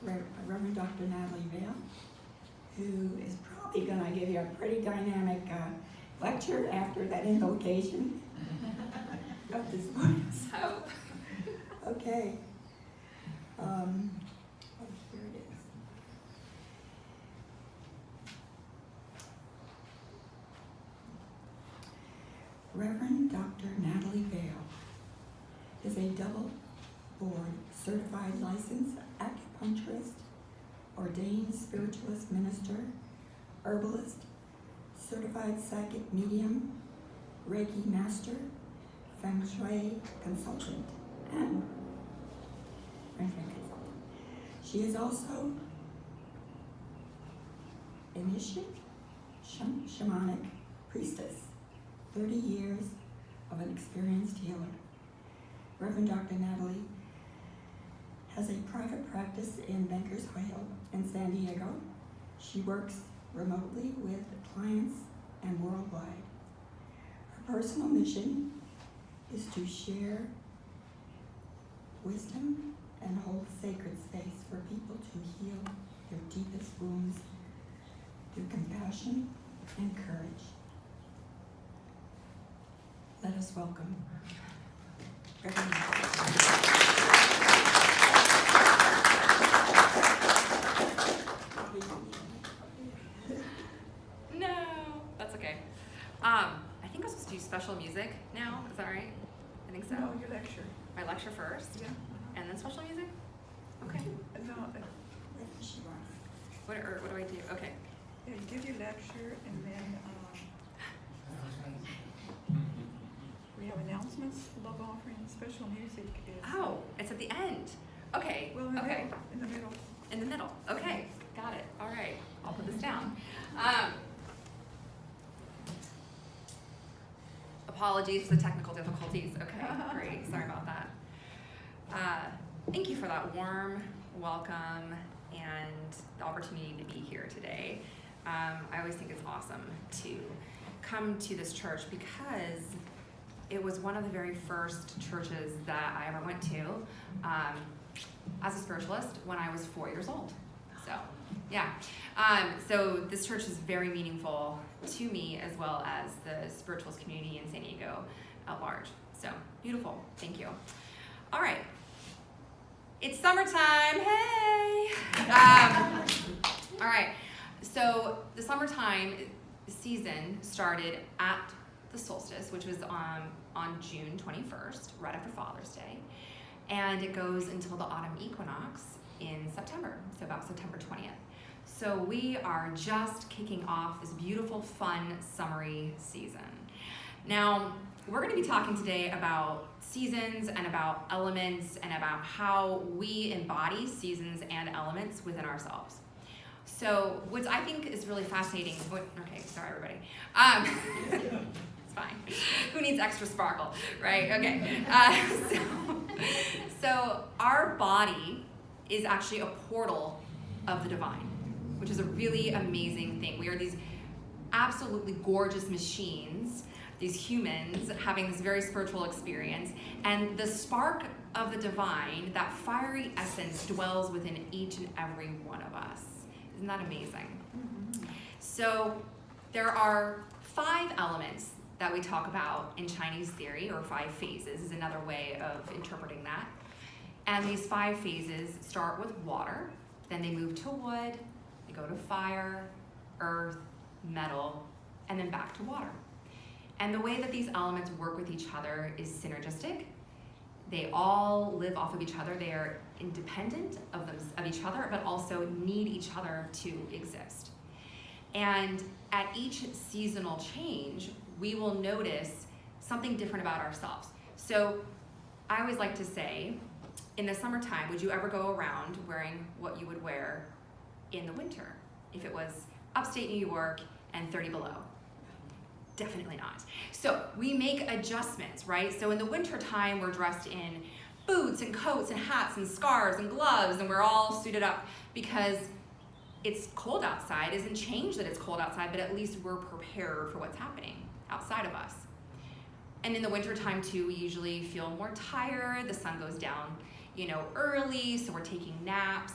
Reverend Dr. Natalie Vail, who is probably going to give you a pretty dynamic lecture after that invocation of this morning. So. Okay. Oh, here it is. Reverend Dr. Natalie Vail is a double board certified licensed acupuncturist, ordained spiritualist minister, herbalist, certified psychic medium, Reiki master, Feng Shui consultant, and Feng Shui consultant. She is also initiate, shamanic priestess, 30 years of an experienced healer. Reverend Dr. Natalie has a private practice in Bakersfield in San Diego. She works remotely with clients and worldwide. Her personal mission is to share wisdom and hold sacred space for people to heal their deepest wounds through compassion and courage. Let us welcome Reverend No, that's okay. I think I'm supposed to do special music now. Is that right? I think so. No, your lecture. My lecture first, Yeah. and then special music. Okay. No, What do I do? Okay. yeah, you give your lecture and then we have announcements, love offering, special music is. Oh, it's at the end. Okay. Well, in the Okay. middle, in the middle. In the middle. Okay. Got it. All right. I'll put this down. Apologies for the technical difficulties. Okay. Great. Sorry about that. Thank you for that warm welcome and the opportunity to be here today. I always think it's awesome to come to this church because it was one of the very first churches that I ever went to as a spiritualist when I was 4 years old. So, yeah. So this church is very meaningful to me as well as the spiritualist community in San Diego at large. So, beautiful. Thank you. All right. It's summertime. Hey! All right. So, the summertime season started at the solstice, which was on June 21st, right after Father's Day. And it goes until the autumn equinox in September, so about September 20th. So we are just kicking off this beautiful, fun, summery season. Now, we're going to be talking today about seasons and about elements and about how we embody seasons and elements within ourselves. So what I think is really fascinating, okay, sorry everybody. It's fine. Who needs extra sparkle, right? Okay. So our body is actually a portal of the divine, which is a really amazing thing. We are these absolutely gorgeous machines, these humans having this very spiritual experience, and the spark of the divine, that fiery essence, dwells within each and every one of us. Isn't that amazing? Mm-hmm. So there are 5 elements that we talk about in Chinese theory, or 5 phases is another way of interpreting that. And these 5 phases start with water, then they move to wood, they go to fire, earth, metal, and then back to water. And the way that these elements work with each other is synergistic. They all live off of each other. They are independent of each other, but also need each other to exist. And at each seasonal change, we will notice something different about ourselves. So I always like to say, in the summertime, would you ever go around wearing what you would wear in the winter if it was upstate New York and 30 below? Definitely not. So we make adjustments, right? So in the winter time, we're dressed in boots and coats and hats and scarves and gloves, and we're all suited up because it's cold outside. It doesn't change that it's cold outside, but at least we're prepared for what's happening outside of us. And in the winter time too, we usually feel more tired. The sun goes down early, so we're taking naps.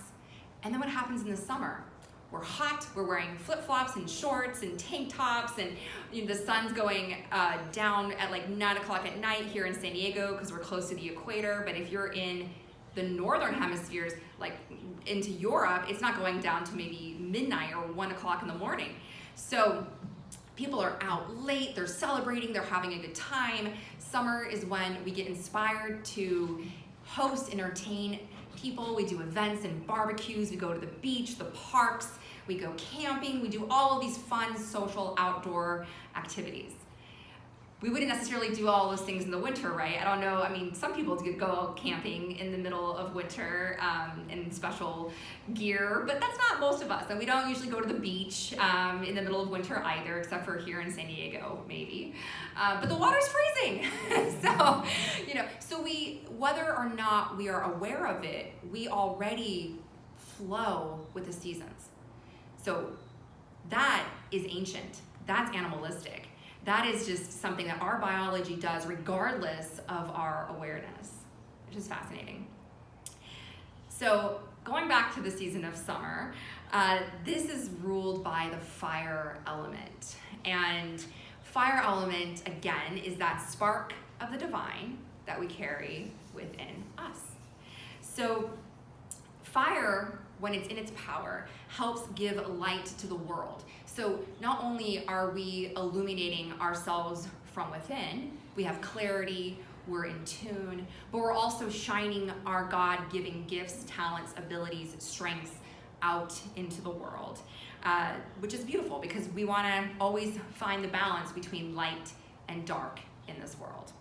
And then what happens in the summer? We're hot, we're wearing flip-flops and shorts and tank tops, and the sun's going down at like 9 o'clock at night here in San Diego because we're close to the equator. But if you're in the northern hemispheres, like into Europe, it's not going down to maybe midnight or 1 o'clock in the morning. So people are out late, they're celebrating, they're having a good time. Summer is when we get inspired to host, entertain people. We do events and barbecues, we go to the beach, the parks, we go camping, we do all of these fun social outdoor activities. We wouldn't necessarily do all those things in the winter, right? I don't know, some people do go camping in the middle of winter in special gear, but that's not most of us. And we don't usually go to the beach in the middle of winter either, except for here in San Diego, maybe. But the water's freezing. So we, whether or not we are aware of it, we already flow with the seasons. So that is ancient, that's animalistic. That is just something that our biology does regardless of our awareness, which is fascinating. So going back to the season of summer, this is ruled by the fire element. And fire element, again, is that spark of the divine that we carry within us. So fire, when it's in its power, helps give light to the world. So not only are we illuminating ourselves from within, we have clarity, we're in tune, but we're also shining our God-given gifts, talents, abilities, strengths out into the world, which is beautiful because we want to always find the balance between light and dark in this world.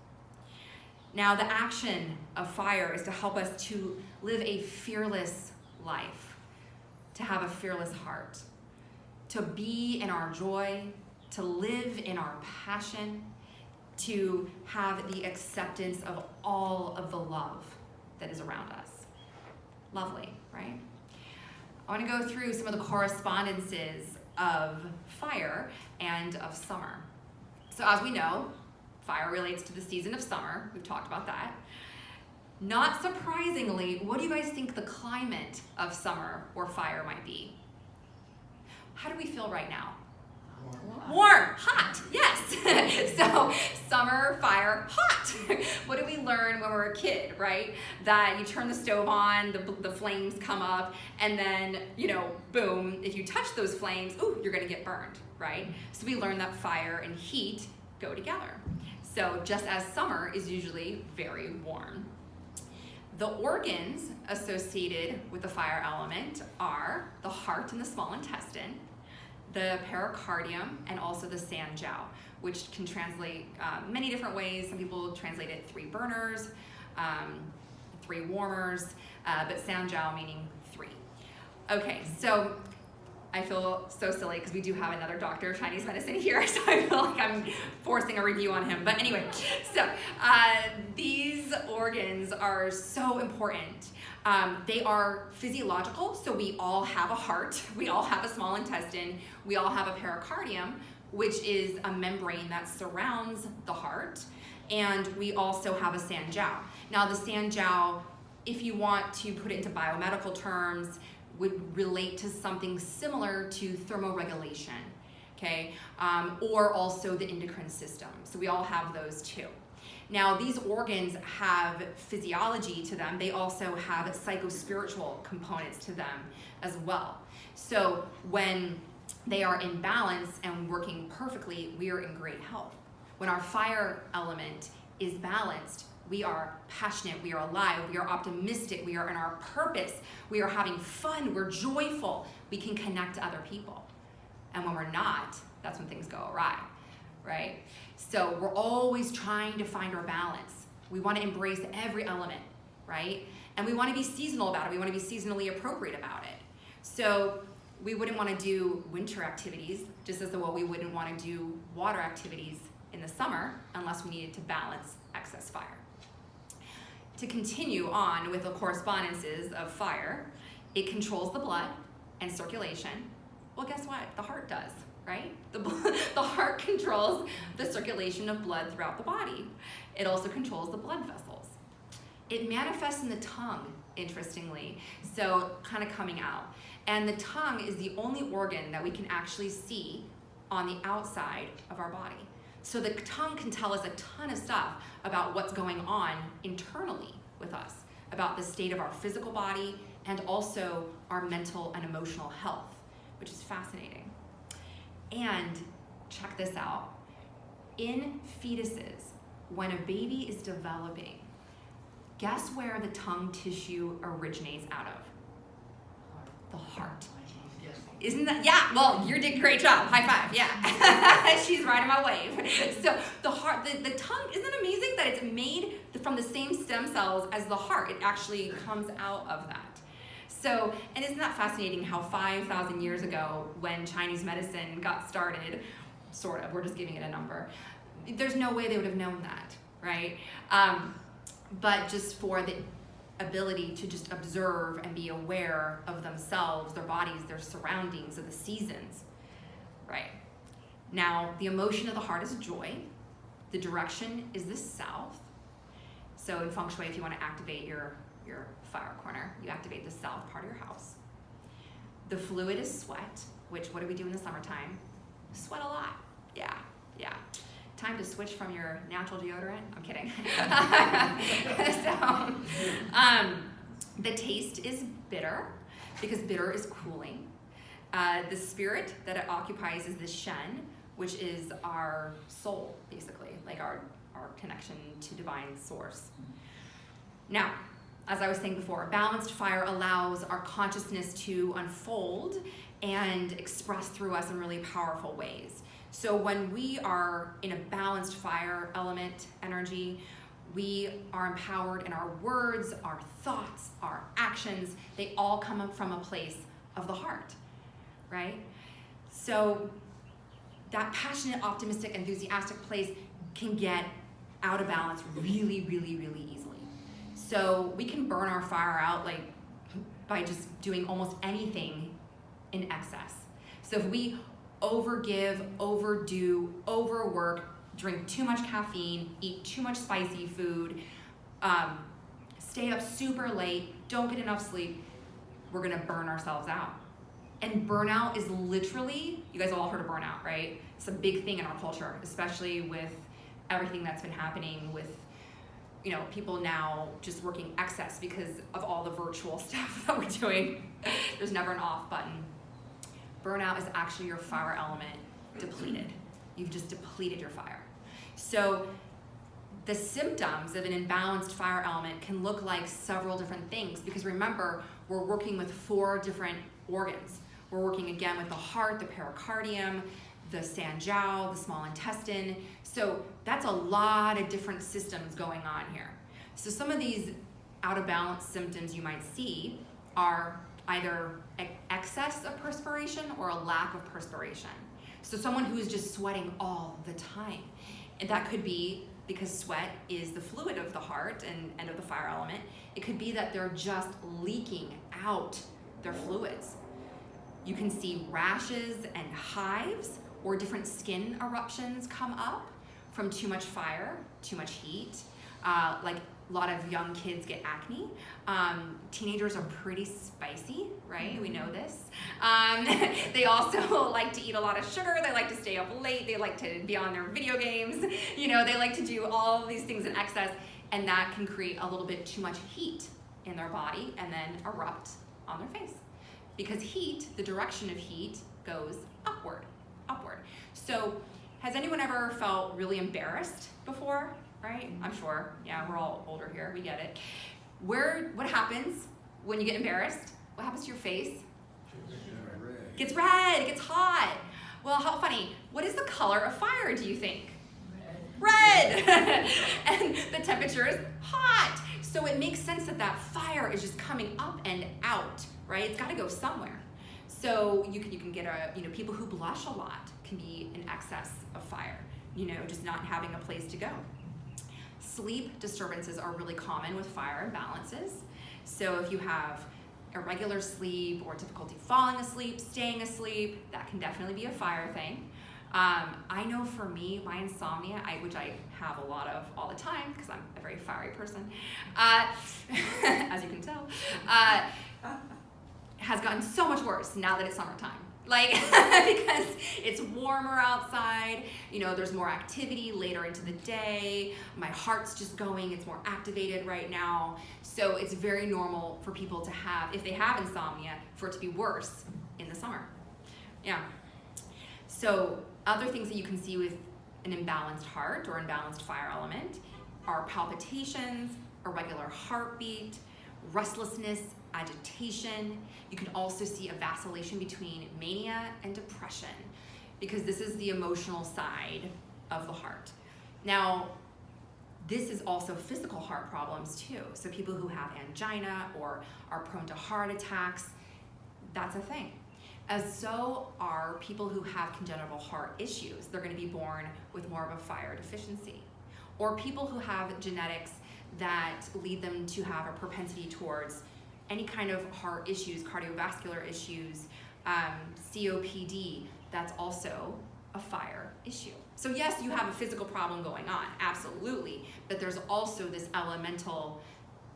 Now, the action of fire is to help us to live a fearless life, to have a fearless heart, to be in our joy, to live in our passion, to have the acceptance of all of the love that is around us. Lovely, right? I want to go through some of the correspondences of fire and of summer. So as we know, fire relates to the season of summer. We've talked about that. Not surprisingly, what do you guys think the climate of summer or fire might be? How do we feel right now? Warm, hot, yes. So summer, fire, hot. What did we learn when we were a kid, right? That you turn the stove on, the flames come up, and then, boom, if you touch those flames, ooh, you're gonna get burned, right? So we learned that fire and heat go together. So just as summer is usually very warm. The organs associated with the fire element are the heart and the small intestine, the pericardium, and also the sanjiao, which can translate many different ways. Some people translate it 3 burners, 3 warmers, but sanjiao meaning 3. Okay, so I feel so silly because we do have another doctor of Chinese medicine here, so I feel like I'm forcing a review on him. But anyway, so these organs are so important. They are physiological, so we all have a heart, we all have a small intestine, we all have a pericardium, which is a membrane that surrounds the heart, and we also have a sanjiao. Now the sanjiao, if you want to put it into biomedical terms, would relate to something similar to thermoregulation, okay? Or also the endocrine system. So we all have those too. Now these organs have physiology to them. They also have psychospiritual components to them as well. So when they are in balance and working perfectly, we are in great health. When our fire element is balanced, we are passionate, we are alive, we are optimistic, we are in our purpose, we are having fun, we're joyful, we can connect to other people. And when we're not, that's when things go awry, right? So we're always trying to find our balance. We want to embrace every element, right? And we want to be seasonal about it. We want to be seasonally appropriate about it. So we wouldn't want to do winter activities, just as well we wouldn't want to do water activities in the summer unless we needed to balance excess fire. To continue on with the correspondences of fire, it controls the blood and circulation. Well, guess what? The heart does, right? The heart controls the circulation of blood throughout the body. It also controls the blood vessels. it manifests in the tongue, interestingly, so kind of coming out. And the tongue is the only organ that we can actually see on the outside of our body. So the tongue can tell us a ton of stuff about what's going on internally with us, about the state of our physical body and also our mental and emotional health, which is fascinating. And check this out. In fetuses, when a baby is developing, guess where the tongue tissue originates out of? The heart. Isn't that, yeah, well, you did a great job. High five, yeah. She's riding my wave. So the heart, the tongue, isn't it amazing that it's made from the same stem cells as the heart? It actually comes out of that. So, and isn't that fascinating how 5,000 years ago, when Chinese medicine got started, sort of, we're just giving it a number, there's no way they would have known that, right? But just for the ability to just observe and be aware of themselves, their bodies, their surroundings, of the seasons, right? Now, the emotion of the heart is joy. The direction is the south. So in feng shui, if you want to activate your fire corner, you activate the south part of your house. The fluid is sweat, which what do we do in the summertime? Sweat a lot. Yeah. Time to switch from your natural deodorant. I'm kidding. So, the taste is bitter because bitter is cooling. The spirit that it occupies is the Shen, which is our soul, basically, like our connection to divine source. Now, as I was saying before, balanced fire allows our consciousness to unfold and express through us in really powerful ways. So when we are in a balanced fire element energy, we are empowered in our words, our thoughts, our actions. They all come up from a place of the heart, right? So that passionate, optimistic, enthusiastic place can get out of balance really, really, really easily. So we can burn our fire out like by just doing almost anything in excess. So if we overgive, overdo, overwork, drink too much caffeine, eat too much spicy food, stay up super late, don't get enough sleep, we're gonna burn ourselves out. And burnout is literally, you guys have all heard of burnout, right? It's a big thing in our culture, especially with everything that's been happening with, you know, people now just working excess because of all the virtual stuff that we're doing. There's never an off button. Burnout is actually your fire element depleted. You've just depleted your fire. So the symptoms of an imbalanced fire element can look like several different things because remember, we're working with 4 different organs. We're working again with the heart, the pericardium, the sanjiao, the small intestine. So that's a lot of different systems going on here. So some of these out of balance symptoms you might see are either excess of perspiration or a lack of perspiration. So someone who is just sweating all the time. And that could be because sweat is the fluid of the heart and of the fire element. It could be that they're just leaking out their fluids. You can see rashes and hives or different skin eruptions come up from too much fire, too much heat. Like a lot of young kids get acne. Teenagers are pretty spicy, right? We know this. They also like to eat a lot of sugar. They like to stay up late. They like to be on their video games. You know, they like to do all of these things in excess, and that can create a little bit too much heat in their body and then erupt on their face. Because heat, the direction of heat goes upward. So has anyone ever felt really embarrassed before? Right? I'm sure. Yeah, we're all older here. We get it. What happens when you get embarrassed? What happens to your face? It gets red. It gets hot. Well, how funny. What is the color of fire, do you think? Red. And the temperature is hot. So it makes sense that fire is just coming up and out, right? It's got to go somewhere. So you can get people who blush a lot can be in excess of fire, just not having a place to go. Sleep disturbances are really common with fire imbalances. So if you have irregular sleep or difficulty falling asleep, staying asleep, that can definitely be a fire thing. I know for me, my insomnia, which I have a lot of all the time because I'm a very fiery person, as you can tell, has gotten so much worse now that it's summertime. Like, because it's warmer outside, there's more activity later into the day, my heart's just going, it's more activated right now. So it's very normal for people to have, if they have insomnia, for it to be worse in the summer. Yeah. So other things that you can see with an imbalanced heart or imbalanced fire element are palpitations, irregular heartbeat, restlessness, agitation. You can also see a vacillation between mania and depression, because this is the emotional side of the heart. Now, this is also physical heart problems too. So people who have angina or are prone to heart attacks, that's a thing. As so are people who have congenital heart issues. They're going to be born with more of a fire deficiency. Or people who have genetics that lead them to have a propensity towards any kind of heart issues, cardiovascular issues, COPD, that's also a fire issue. So yes, you have a physical problem going on, absolutely, but there's also this elemental,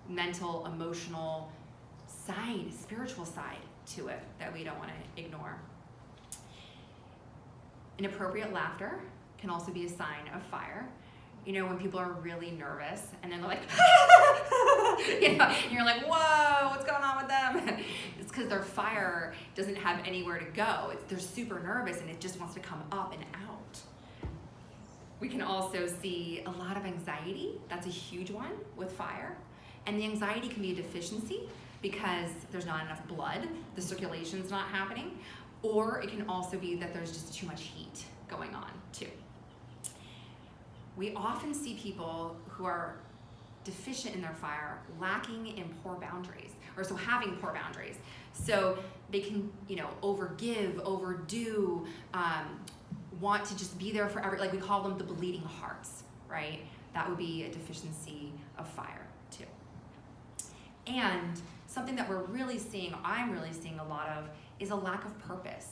mental, emotional side, spiritual side to it that we don't want to ignore. Inappropriate laughter can also be a sign of fire. When people are really nervous and then they're like, and you're like, whoa, what's going on with them? It's because their fire doesn't have anywhere to go. They're super nervous and it just wants to come up and out. We can also see a lot of anxiety. That's a huge one with fire. And the anxiety can be a deficiency because there's not enough blood, the circulation's not happening, or it can also be that there's just too much heat going on too. We often see people who are deficient in their fire, lacking in poor boundaries, or so having poor boundaries. So they can, overgive, overdo, want to just be there forever. Like we call them the bleeding hearts, right? That would be a deficiency of fire too. And something that I'm really seeing a lot of is a lack of purpose.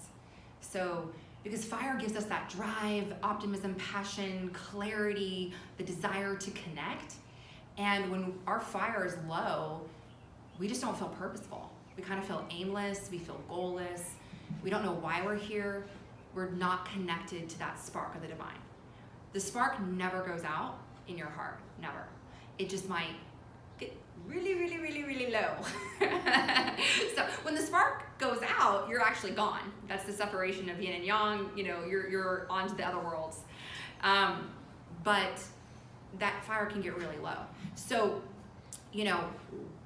So, because fire gives us that drive, optimism, passion, clarity, the desire to connect. And when our fire is low, we just don't feel purposeful. We kind of feel aimless, we feel goalless, we don't know why we're here, we're not connected to that spark of the divine. The spark never goes out in your heart, never. It just might get really, really, really, really low. So when the spark goes out, you're actually gone. That's the separation of yin and yang, you're on to the other worlds. But that fire can get really low. So,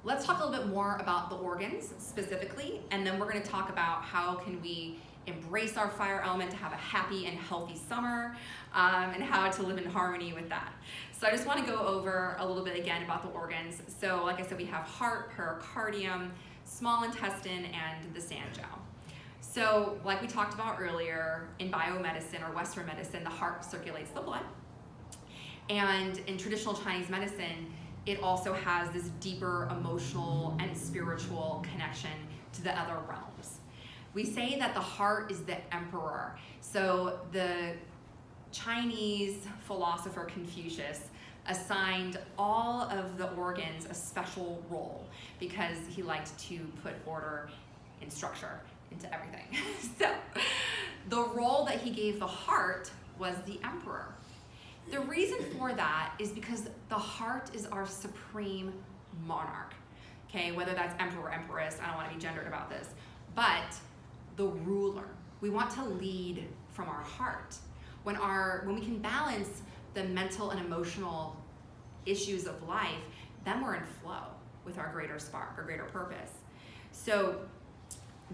let's talk a little bit more about the organs specifically, and then we're going to talk about how can we embrace our fire element to have a happy and healthy summer, and how to live in harmony with that. So I just want to go over a little bit again about the organs. So like I said, we have heart, pericardium, small intestine, and the sangel. So like we talked about earlier, in biomedicine or Western medicine, the heart circulates the blood. And in traditional Chinese medicine, it also has this deeper emotional and spiritual connection to the other realms. We say that the heart is the emperor. So the Chinese philosopher Confucius assigned all of the organs a special role because he liked to put order and structure into everything. So the role that he gave the heart was the emperor. The reason for that is because the heart is our supreme monarch, okay? Whether that's emperor or empress, I don't want to be gendered about this, but the ruler. We want to lead from our heart. When we can balance the mental and emotional issues of life, then we're in flow with our greater spark, our greater purpose. So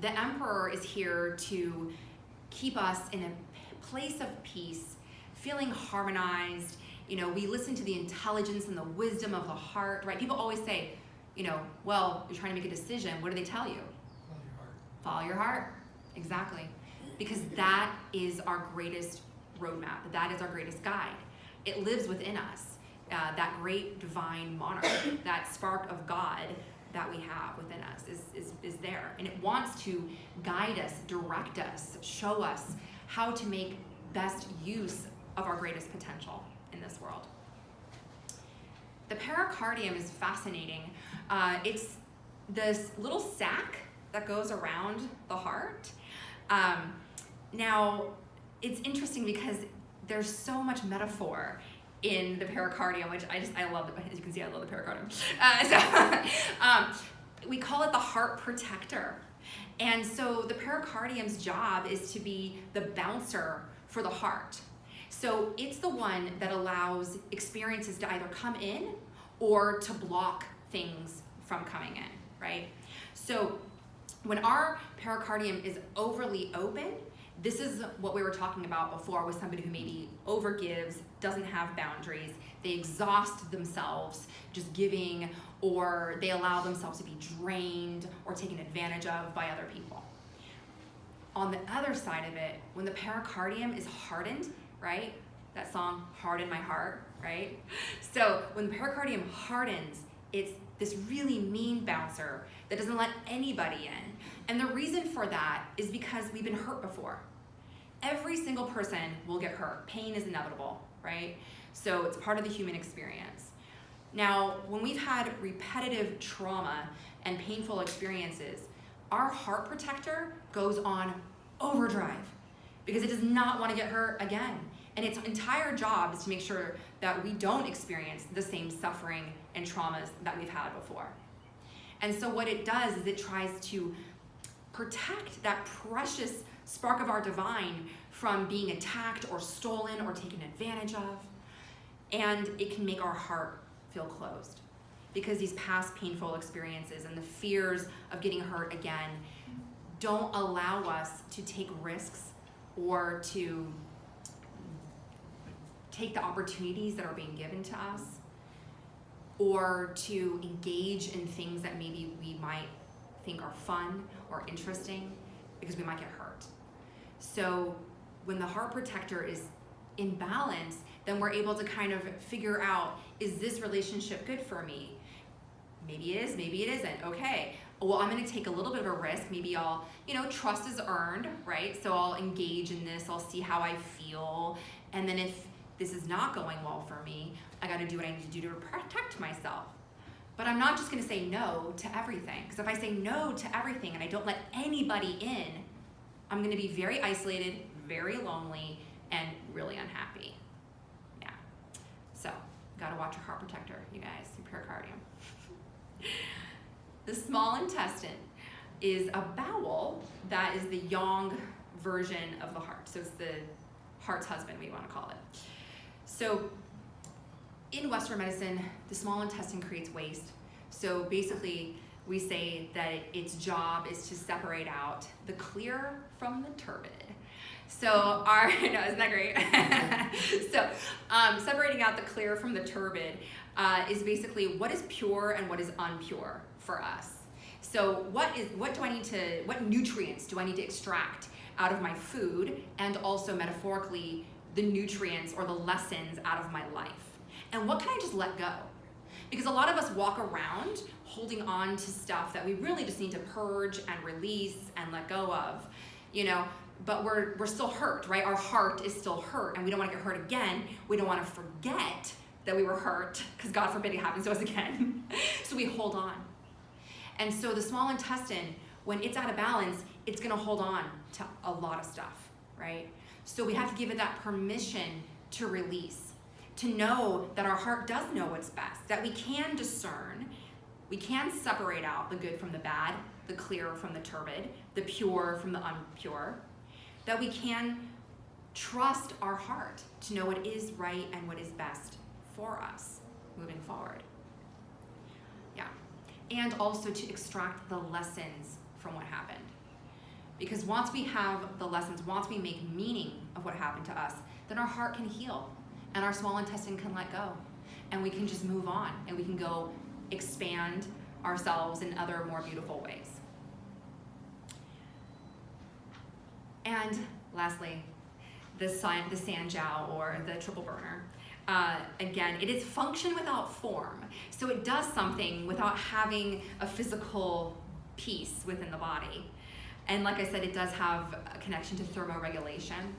the emperor is here to keep us in a place of peace, feeling harmonized. We listen to the intelligence and the wisdom of the heart, right? People always say, well, you're trying to make a decision. What do they tell you? Follow your heart. Follow your heart. Exactly. Because that is our greatest roadmap. That is our greatest guide. It lives within us. That great divine monarch, that spark of God that we have within us is there. And it wants to guide us, direct us, show us how to make best use of our greatest potential in this world. The pericardium is fascinating. It's this little sac that goes around the heart. Now, it's interesting because there's so much metaphor in the pericardium, which I love. As you can see, I love the pericardium. We call it the heart protector. And so the pericardium's job is to be the bouncer for the heart. So it's the one that allows experiences to either come in or to block things from coming in, right? So when our pericardium is overly open, this is what we were talking about before with somebody who maybe overgives, doesn't have boundaries, they exhaust themselves just giving, or they allow themselves to be drained or taken advantage of by other people. On the other side of it, when the pericardium is hardened, right? That song, Harden My Heart, right? So when the pericardium hardens, it's this really mean bouncer that doesn't let anybody in. And the reason for that is because we've been hurt before. Every single person will get hurt. Pain is inevitable, right? So it's part of the human experience. Now, when we've had repetitive trauma and painful experiences, our heart protector goes on overdrive because it does not want to get hurt again. And its entire job is to make sure that we don't experience the same suffering and traumas that we've had before. And so what it does is it tries to protect that precious spark of our divine from being attacked or stolen or taken advantage of. And it can make our heart feel closed because these past painful experiences and the fears of getting hurt again don't allow us to take risks or to take the opportunities that are being given to us or to engage in things that maybe we might think are fun or interesting because we might get hurt. So when the heart protector is in balance, then we're able to kind of figure out, is this relationship good for me? Maybe it is, maybe it isn't. Okay, well, I'm gonna take a little bit of a risk. Maybe I'll, trust is earned, right? So I'll engage in this, I'll see how I feel. And then if this is not going well for me, I gotta do what I need to do to protect myself. But I'm not just gonna say no to everything. Because if I say no to everything and I don't let anybody in, I'm gonna be very isolated, very lonely, and really unhappy. Yeah. So, gotta watch your heart protector, you guys, your pericardium. The small intestine is a bowel that is the yang version of the heart. So it's the heart's husband, we want to call it. So in Western medicine, the small intestine creates waste. So basically, we say that its job is to separate out the clear from the turbid. So isn't that great? So separating out the clear from the turbid is basically what is pure and what is impure for us. So what nutrients do I need to extract out of my food, and also metaphorically the nutrients or the lessons out of my life? And what can I just let go? Because a lot of us walk around holding on to stuff that we really just need to purge and release and let go of, but we're still hurt, right? Our heart is still hurt and we don't want to get hurt again. We don't want to forget that we were hurt because God forbid it happens to us again. So we hold on. And so the small intestine, when it's out of balance, it's going to hold on to a lot of stuff, right? So we have to give it that permission to release, to know that our heart does know what's best, that we can discern, we can separate out the good from the bad, the clear from the turbid, the pure from the impure, that we can trust our heart to know what is right and what is best for us moving forward. Yeah. And also to extract the lessons from what happened. Because once we have the lessons, once we make meaning of what happened to us, then our heart can heal and our small intestine can let go. And we can just move on and we can go expand ourselves in other more beautiful ways. And lastly, the Sanjiao or the triple burner. Again, it is function without form. So it does something without having a physical piece within the body. And like I said, it does have a connection to thermoregulation.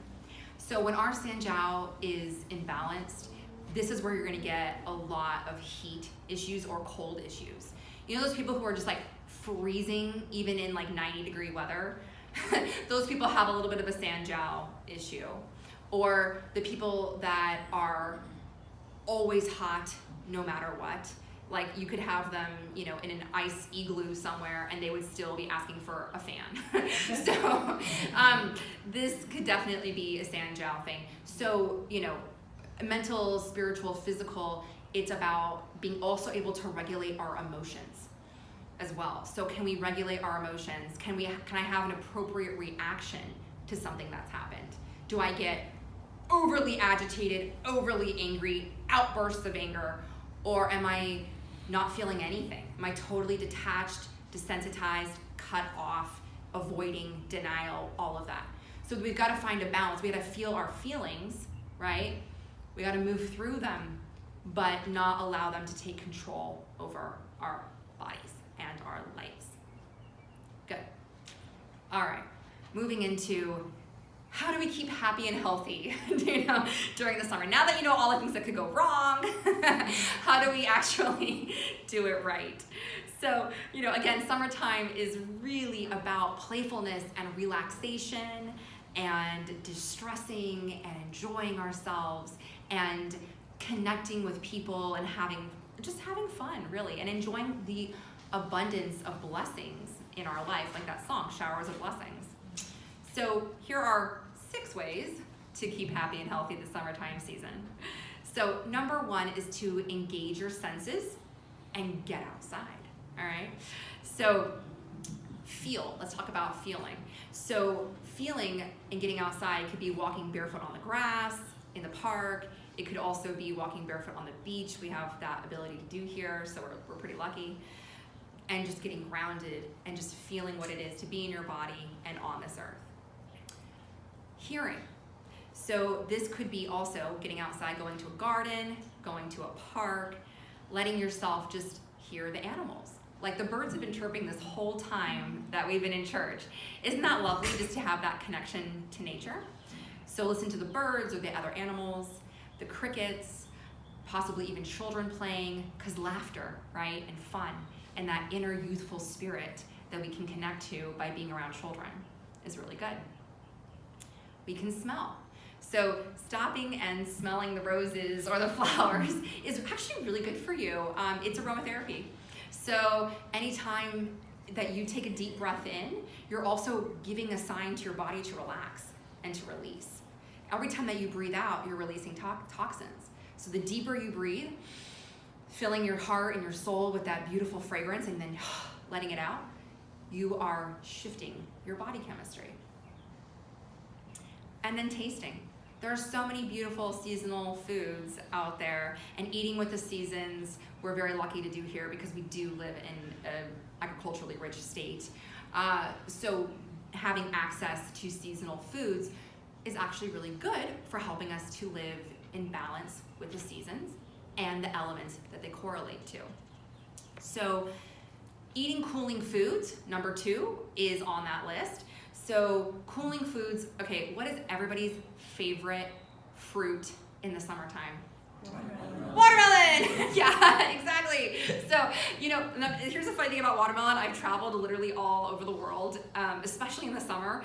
So when our Sanjiao is imbalanced, this is where you're gonna get a lot of heat issues or cold issues. You know those people who are just like freezing even in like 90-degree weather? Those people have a little bit of a Sanjiao issue. Or the people that are always hot no matter what. Like you could have them, you know, in an ice igloo somewhere and they would still be asking for a fan. So this could definitely be a Sanjiao thing. So, you know, mental, spiritual, physical, it's about being also able to regulate our emotions as well. So can we regulate our emotions? Can I have an appropriate reaction to something that's happened? Do I get overly agitated, overly angry, outbursts of anger, or am I not feeling anything? Am I totally detached, desensitized, cut off, avoiding, denial, all of that? So we've got to find a balance. We got to feel our feelings, right? We got to move through them, but not allow them to take control over our bodies and our lives. Good. All right. Moving into how do we keep happy and healthy, you know, during the summer? Now that you know all the things that could go wrong, how do we actually do it right? So, you know, again, summertime is really about playfulness and relaxation and distressing and enjoying ourselves and connecting with people and having fun, really, and enjoying the abundance of blessings in our life, like that song, Showers of Blessings. So here are 6 ways to keep happy and healthy this summertime season. So number 1 is to engage your senses and get outside, all right? So let's talk about feeling. So feeling and getting outside could be walking barefoot on the grass, in the park. It could also be walking barefoot on the beach. We have that ability to do here, so we're pretty lucky. And just getting grounded and just feeling what it is to be in your body and on this earth. Hearing. So this could be also getting outside, going to a garden, going to a park, letting yourself just hear the animals. Like the birds have been chirping this whole time that we've been in church. Isn't that lovely just to have that connection to nature? So listen to the birds or the other animals, the crickets, possibly even children playing, because laughter, right, and fun, and that inner youthful spirit that we can connect to by being around children is really good. We can smell. So stopping and smelling the roses or the flowers is actually really good for you. It's aromatherapy. So anytime that you take a deep breath in, you're also giving a sign to your body to relax and to release. Every time that you breathe out, you're releasing toxins. So the deeper you breathe, filling your heart and your soul with that beautiful fragrance and then letting it out, you are shifting your body chemistry. And then tasting. There are so many beautiful seasonal foods out there, and eating with the seasons, we're very lucky to do here because we do live in an agriculturally rich state. So having access to seasonal foods is actually really good for helping us to live in balance with the seasons and the elements that they correlate to. So eating cooling foods, number 2, is on that list. So cooling foods, okay, what is everybody's favorite fruit in the summertime? Watermelon! Yeah, exactly. So, you know, here's the funny thing about watermelon. I've traveled literally all over the world, especially in the summer,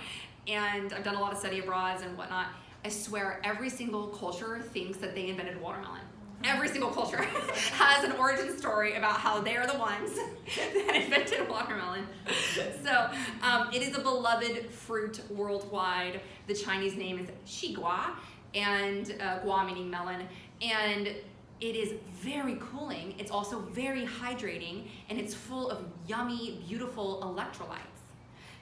and I've done a lot of study abroads and whatnot. I swear every single culture thinks that they invented watermelon. Every single culture has an origin story about how they are the ones that invented watermelon. So it is a beloved fruit worldwide. The Chinese name is xigua, and gua meaning melon. And it is very cooling. It's also very hydrating, and it's full of yummy, beautiful electrolytes.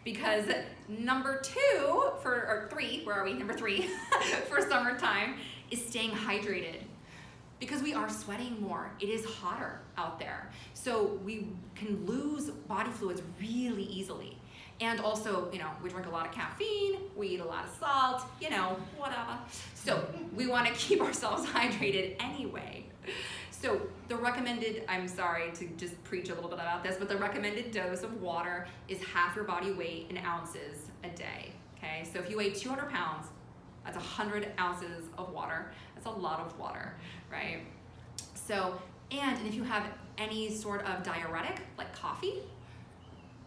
Because number 3, where are we? Number 3 for summertime is staying hydrated. Because we are sweating more. It is hotter out there. So we can lose body fluids really easily. And also, you know, we drink a lot of caffeine, we eat a lot of salt, you know, whatever. So we want to keep ourselves hydrated anyway. So the recommended, I'm sorry to just preach a little bit about this, but the recommended dose of water is half your body weight in ounces a day, okay? So if you weigh 200 pounds, That's 100 ounces of water. That's a lot of water, right? So, and if you have any sort of diuretic, like coffee,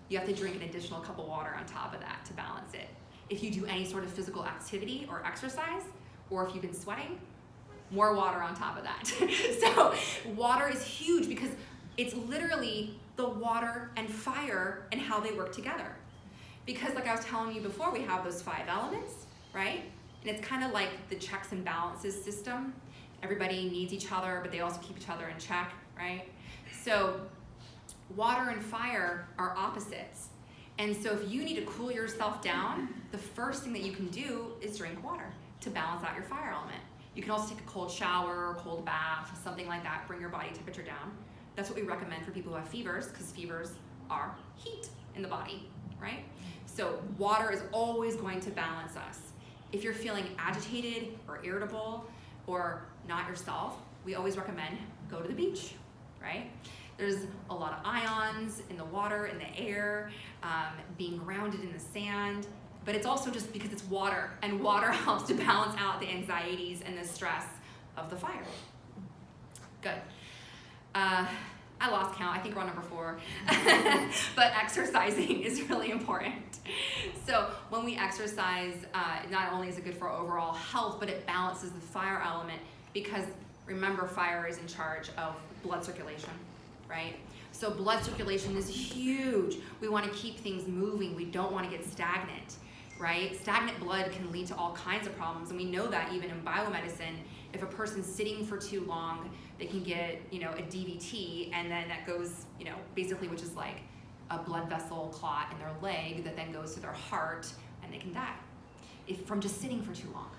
you have to drink an additional cup of water on top of that to balance it. If you do any sort of physical activity or exercise, or if you've been sweating, more water on top of that. So water is huge because it's literally the water and fire and how they work together. Because like I was telling you before, we have those 5 elements, right? And it's kind of like the checks and balances system. Everybody needs each other, but they also keep each other in check, right? So water and fire are opposites. And so if you need to cool yourself down, the first thing that you can do is drink water to balance out your fire element. You can also take a cold shower, cold bath, something like that, bring your body temperature down. That's what we recommend for people who have fevers, because fevers are heat in the body, right? So water is always going to balance us. If you're feeling agitated or irritable or not yourself, we always recommend go to the beach, right? There's a lot of ions in the water, in the air, being grounded in the sand, but it's also just because it's water, and water helps to balance out the anxieties and the stress of the fire. Good. I lost count, I think we're on number 4. But exercising is really important. So when we exercise, not only is it good for our overall health, but it balances the fire element, because remember, fire is in charge of blood circulation, right? So blood circulation is huge. We want to keep things moving. We don't want to get stagnant, right? Stagnant blood can lead to all kinds of problems, and we know that even in biomedicine. If a person's sitting for too long, they can get, a DVT, and then that goes, basically, which is like a blood vessel clot in their leg that then goes to their heart, and they can die from just sitting for too long.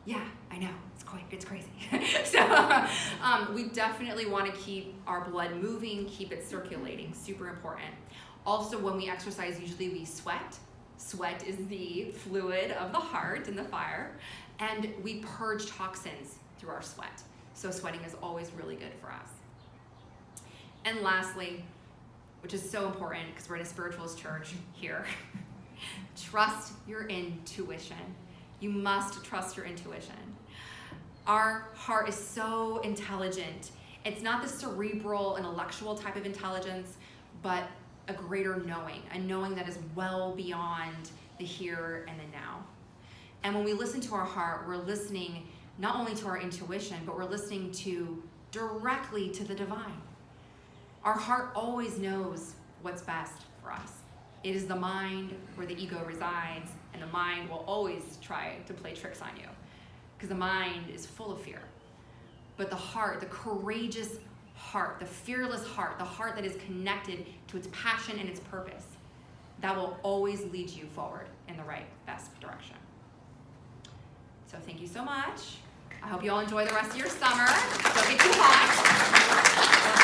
Yeah, I know, it's crazy. So we definitely want to keep our blood moving, keep it circulating, super important. Also, when we exercise, usually we sweat. Sweat is the fluid of the heart and the fire, and we purge toxins through our sweat. So sweating is always really good for us. And lastly, which is so important because we're in a spiritualist church here, trust your intuition. You must trust your intuition. Our heart is so intelligent. It's not the cerebral, intellectual type of intelligence, but a greater knowing, a knowing that is well beyond the here and the now. And when we listen to our heart, we're listening not only to our intuition, but we're listening directly to the divine. Our heart always knows what's best for us. It is the mind where the ego resides, and the mind will always try to play tricks on you because the mind is full of fear. But the heart, the courageous heart, the fearless heart, the heart that is connected to its passion and its purpose, that will always lead you forward in the right, best direction. So thank you so much. I hope you all enjoy the rest of your summer. Don't get too hot.